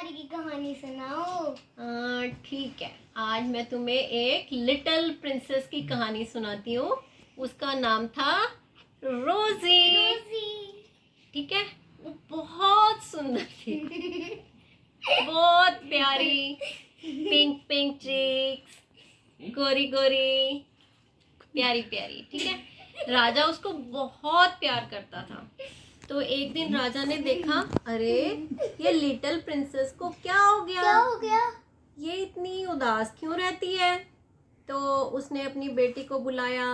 राजकुमारी की कहानी सुनाओ। ठीक है। आज मैं तुम्हें एक लिटिल प्रिंसेस की कहानी सुनाती हूँ। उसका नाम था रोजी। ठीक है। वो बहुत सुंदर थी, बहुत प्यारी, पिंक पिंक चीक्स, गोरी गोरी, प्यारी प्यारी। ठीक है। राजा उसको बहुत प्यार करता था। तो एक दिन राजा ने देखा, अरे ये लिटिल प्रिंसेस को क्या हो गया, ये इतनी उदास क्यों रहती है। तो उसने अपनी बेटी को बुलाया,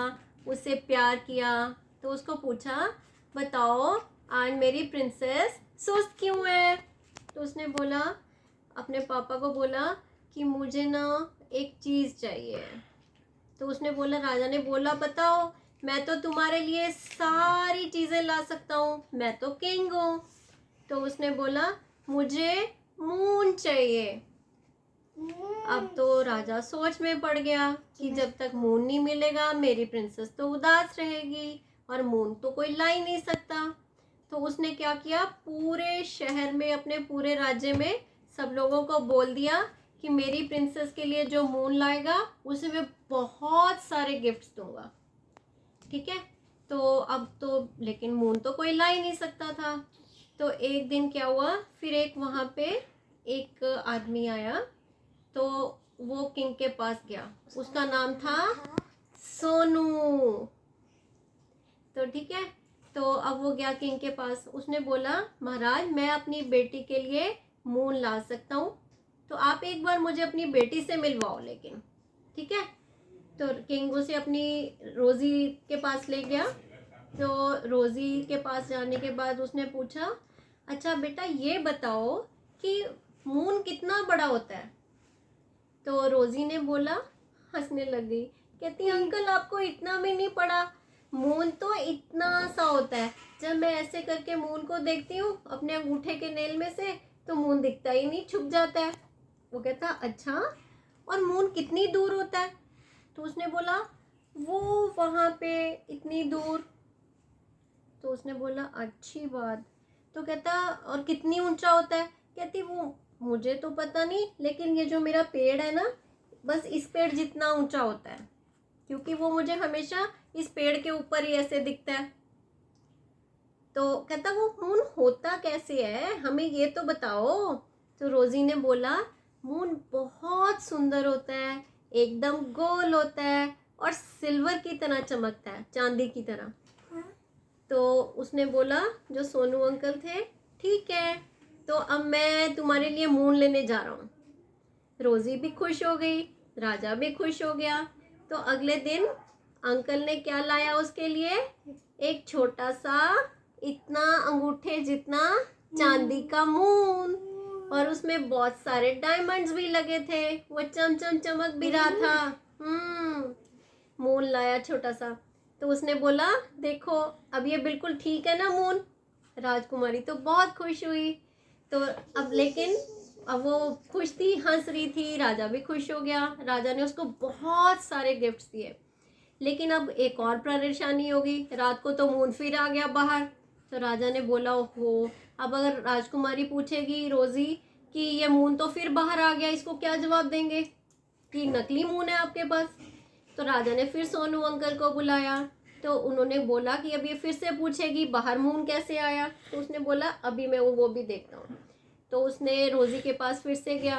उससे प्यार किया। तो उसको पूछा, बताओ आज मेरी प्रिंसेस सुस्त क्यों है। तो उसने बोला, अपने पापा को बोला कि मुझे ना एक चीज़ चाहिए। तो उसने बोला, राजा ने बोला, बताओ, मैं तो तुम्हारे लिए सारी चीज़ें ला सकता हूँ, मैं तो किंग हूँ। तो उसने बोला, मुझे मून चाहिए। अब तो राजा सोच में पड़ गया कि जब तक मून नहीं मिलेगा मेरी प्रिंसेस तो उदास रहेगी, और मून तो कोई ला ही नहीं सकता। तो उसने क्या किया, पूरे शहर में, अपने पूरे राज्य में सब लोगों को बोल दिया कि मेरी प्रिंसेस के लिए जो मून लाएगा उसे मैं बहुत सारे गिफ्ट्स दूंगा। ठीक है। तो अब तो लेकिन मून तो कोई ला ही नहीं सकता था। तो एक दिन क्या हुआ, फिर एक वहाँ पे एक आदमी आया। तो वो किंग के पास गया, उसका नाम था सोनू। तो ठीक है। तो अब वो गया किंग के पास, उसने बोला, महाराज मैं अपनी बेटी के लिए मून ला सकता हूँ, तो आप एक बार मुझे अपनी बेटी से मिलवाओ लेकिन। ठीक है। तो किंग उसे अपनी रोजी के पास ले गया। तो रोजी के पास जाने के बाद उसने पूछा, अच्छा बेटा ये बताओ कि मून कितना बड़ा होता है। तो रोजी ने बोला, हंसने लग गई, कहती अंकल आपको इतना भी नहीं पड़ा, मून तो इतना सा होता है, जब मैं ऐसे करके मून को देखती हूँ अपने अंगूठे के नेल में से तो मून दिखता ही नहीं, छुप जाता है। वो कहता, अच्छा, और मून कितनी दूर होता है। तो उसने बोला, वो वहाँ पे इतनी दूर। तो उसने बोला, अच्छी बात। तो कहता, और कितनी ऊंचा होता है। कहती, वो मुझे तो पता नहीं, लेकिन ये जो मेरा पेड़ है ना, बस इस पेड़ जितना ऊंचा होता है, क्योंकि वो मुझे हमेशा इस पेड़ के ऊपर ही ऐसे दिखता है। तो कहता, वो मून होता कैसे है, हमें ये तो बताओ। तो रोजी ने बोला, मून बहुत सुंदर होता है, एकदम गोल होता है और सिल्वर की तरह चमकता है, चांदी की तरह। तो उसने बोला, जो सोनू अंकल थे, ठीक है, तो अब मैं तुम्हारे लिए मून लेने जा रहा हूँ। रोजी भी खुश हो गई, राजा भी खुश हो गया। तो अगले दिन अंकल ने क्या लाया उसके लिए, एक छोटा सा, इतना अंगूठे जितना चांदी का मून, और उसमें बहुत सारे डायमंड्स भी लगे थे, वो चमचम चमक भी रहा था। मून लाया छोटा सा। तो उसने बोला, देखो अब ये बिल्कुल ठीक है ना मून। राजकुमारी तो बहुत खुश हुई। तो अब लेकिन अब वो खुश थी, हंस रही थी, राजा भी खुश हो गया। राजा ने उसको बहुत सारे गिफ्ट्स दिए। लेकिन अब एक और परेशानी होगी, रात को तो मून फिर आ गया बाहर। तो राजा ने बोला, ओहो, अब अगर राजकुमारी पूछेगी रोजी कि ये मून तो फिर बाहर आ गया, इसको क्या जवाब देंगे कि नकली मून है आपके पास। तो राजा ने फिर सोनू अंकल को बुलाया। तो उन्होंने बोला कि अब ये फिर से पूछेगी बाहर मून कैसे आया। तो उसने बोला, अभी मैं वो भी देखता हूँ। तो उसने रोजी के पास फिर से गया।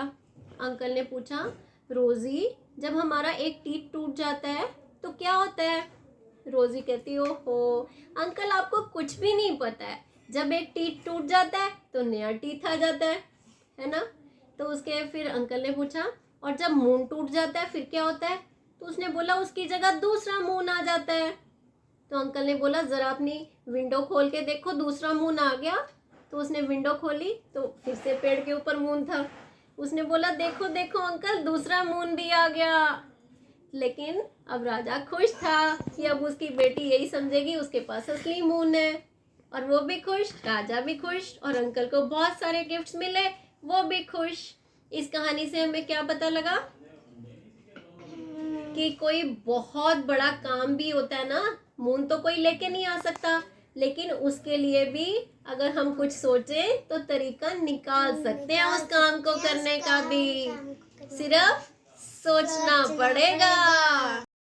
अंकल ने पूछा, रोजी जब हमारा एक टीथ टूट जाता है तो क्या होता है। रोजी कहती, हो अंकल आपको कुछ भी नहीं पता है, जब एक टीथ टूट जाता है तो नया टीथ आ जाता है ना। तो उसके फिर अंकल ने पूछा, और जब मून टूट जाता है फिर क्या होता है। तो उसने बोला, उसकी जगह दूसरा मून आ जाता है। तो अंकल ने बोला, जरा अपनी विंडो खोल के देखो, दूसरा मून आ गया। तो उसने विंडो खोली तो फिर से पेड़ के ऊपर मून था। उसने बोला, देखो देखो अंकल, दूसरा मून भी आ गया। लेकिन अब राजा खुश था कि अब उसकी बेटी यही समझेगी उसके पास असली मून है, और वो भी खुश, राजा भी खुश, और अंकल को बहुत सारे गिफ्ट्स मिले, वो भी खुश। इस कहानी से हमें क्या पता लगा कि कोई बहुत बड़ा काम भी होता है ना, मून तो कोई लेके नहीं आ सकता, लेकिन उसके लिए भी अगर हम कुछ सोचें तो तरीका निकाल सकते हैं उस काम को करने का भी, सिर्फ सोचना पड़ेगा।